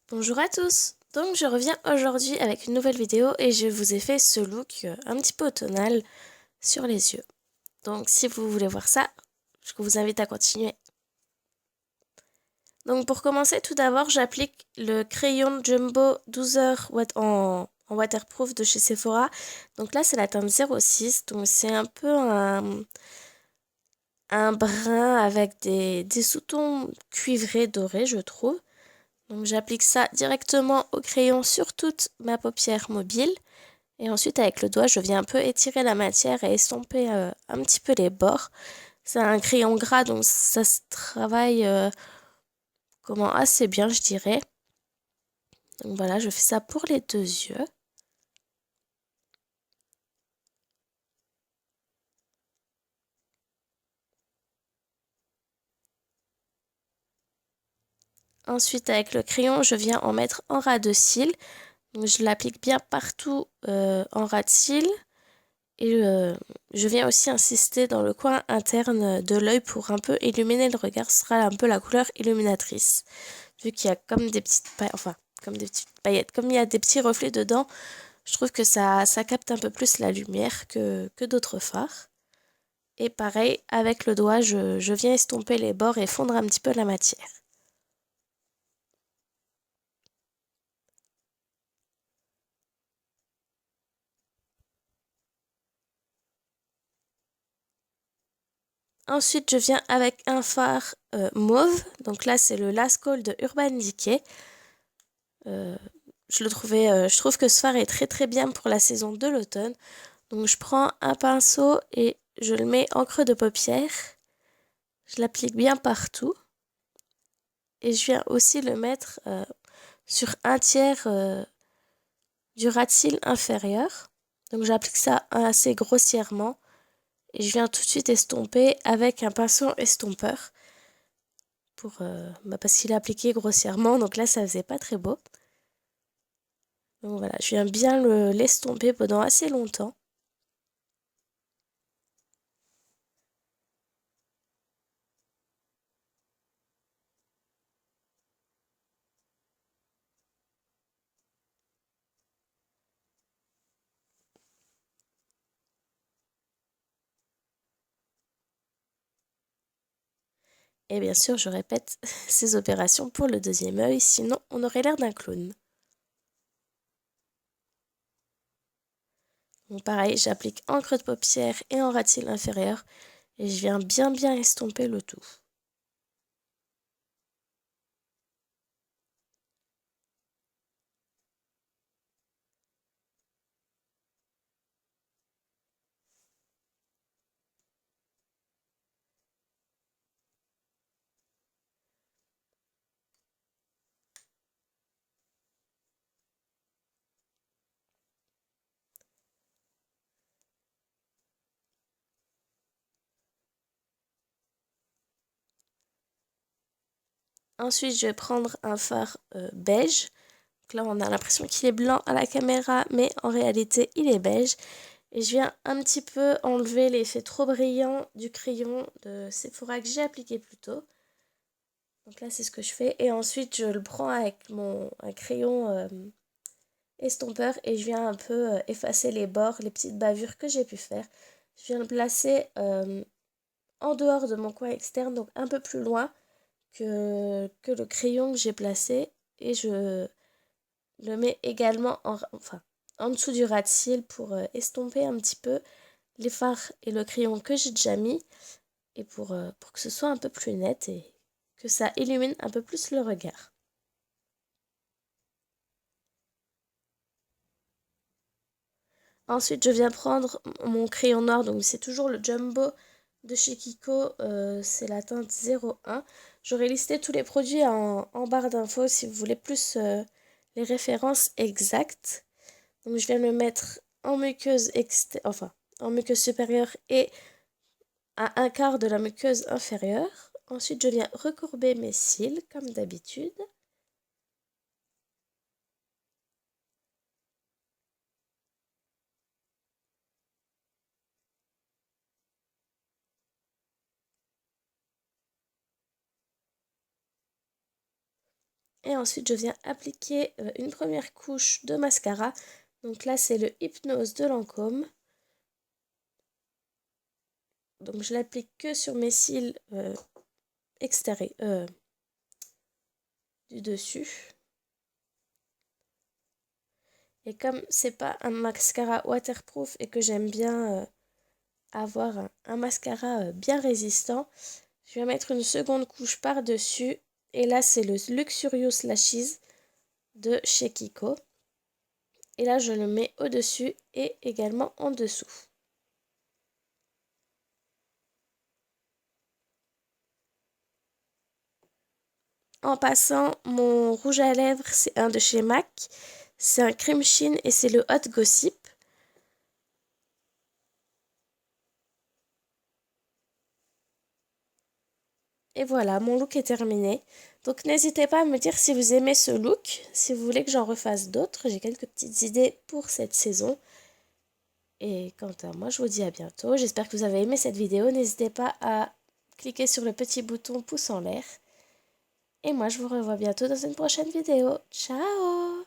Bonjour à tous! Donc je reviens aujourd'hui avec une nouvelle vidéo et je vous ai fait ce look un petit peu automnal sur les yeux. Donc si vous voulez voir ça, je vous invite à continuer. Donc pour commencer, tout d'abord, j'applique le crayon Jumbo 12 heures en waterproof de chez Sephora. Donc là, c'est la teinte 06, donc c'est un peu un brun avec des sous-tons cuivrés dorés, je trouve. Donc j'applique ça directement au crayon sur toute ma paupière mobile. Et ensuite, avec le doigt, je viens un peu étirer la matière et estomper un petit peu les bords. C'est un crayon gras, donc ça se travaille assez bien, je dirais. Donc voilà, je fais ça pour les deux yeux. Ensuite, avec le crayon, je viens en mettre en ras de cils. Donc, je l'applique bien partout en ras de cils. Et je viens aussi insister dans le coin interne de l'œil pour un peu illuminer le regard. Ce sera un peu la couleur illuminatrice. Vu qu'il y a comme des petites paillettes, comme des petites paillettes, comme il y a des petits reflets dedans, je trouve que ça capte un peu plus la lumière que d'autres fards. Et pareil, avec le doigt, je viens estomper les bords et fondre un petit peu la matière. Ensuite, je viens avec un fard mauve. Donc là, c'est le Last Call de Urban Decay. Euh, je trouve que ce fard est très très bien pour la saison de l'automne. Donc je prends un pinceau et je le mets en creux de paupière. Je l'applique bien partout. Et je viens aussi le mettre sur un tiers du ras de cils inférieur. Donc j'applique ça assez grossièrement. Et je viens tout de suite estomper avec un pinceau estompeur. Parce qu'il est appliqué grossièrement, donc là ça faisait pas très beau. Donc voilà, je viens bien l'estomper pendant assez longtemps. Et bien sûr, je répète ces opérations pour le deuxième œil, sinon on aurait l'air d'un clown. Donc pareil, j'applique en creux de paupière et en ras de cils inférieur et je viens bien estomper le tout. Ensuite, je vais prendre un fard beige. Donc là, on a l'impression qu'il est blanc à la caméra, mais en réalité, il est beige. Et je viens un petit peu enlever l'effet trop brillant du crayon de Sephora que j'ai appliqué plus tôt. Donc là, c'est ce que je fais. Et ensuite, je le prends avec un crayon estompeur et je viens un peu effacer les bords, les petites bavures que j'ai pu faire. Je viens le placer en dehors de mon coin externe, donc un peu plus loin que le crayon que j'ai placé. Et je le mets également en dessous du ras de cils pour estomper un petit peu les fards et le crayon que j'ai déjà mis et pour que ce soit un peu plus net et que ça illumine un peu plus le regard. Ensuite, je viens prendre mon crayon noir, donc c'est toujours le Jumbo de chez Kiko, c'est la teinte 01. J'aurai listé tous les produits en barre d'infos si vous voulez plus les références exactes. Donc je viens le mettre en muqueuse en muqueuse supérieure et à un quart de la muqueuse inférieure. Ensuite, je viens recourber mes cils comme d'habitude. Et ensuite, je viens appliquer une première couche de mascara. Donc là, c'est le Hypnose de Lancôme. Donc je l'applique que sur mes cils extérieurs, du dessus. Et comme c'est pas un mascara waterproof et que j'aime bien avoir un mascara bien résistant, je vais mettre une seconde couche par-dessus. Et là, c'est le Luxurious Lashes de chez Kiko. Et là, je le mets au-dessus et également en dessous. En passant, mon rouge à lèvres, c'est un de chez MAC. C'est un Cream Sheen et c'est le Hot Gossip. Et voilà, mon look est terminé. Donc n'hésitez pas à me dire si vous aimez ce look, si vous voulez que j'en refasse d'autres. J'ai quelques petites idées pour cette saison. Et quant à moi, je vous dis à bientôt. J'espère que vous avez aimé cette vidéo. N'hésitez pas à cliquer sur le petit bouton pouce en l'air. Et moi, je vous revois bientôt dans une prochaine vidéo. Ciao!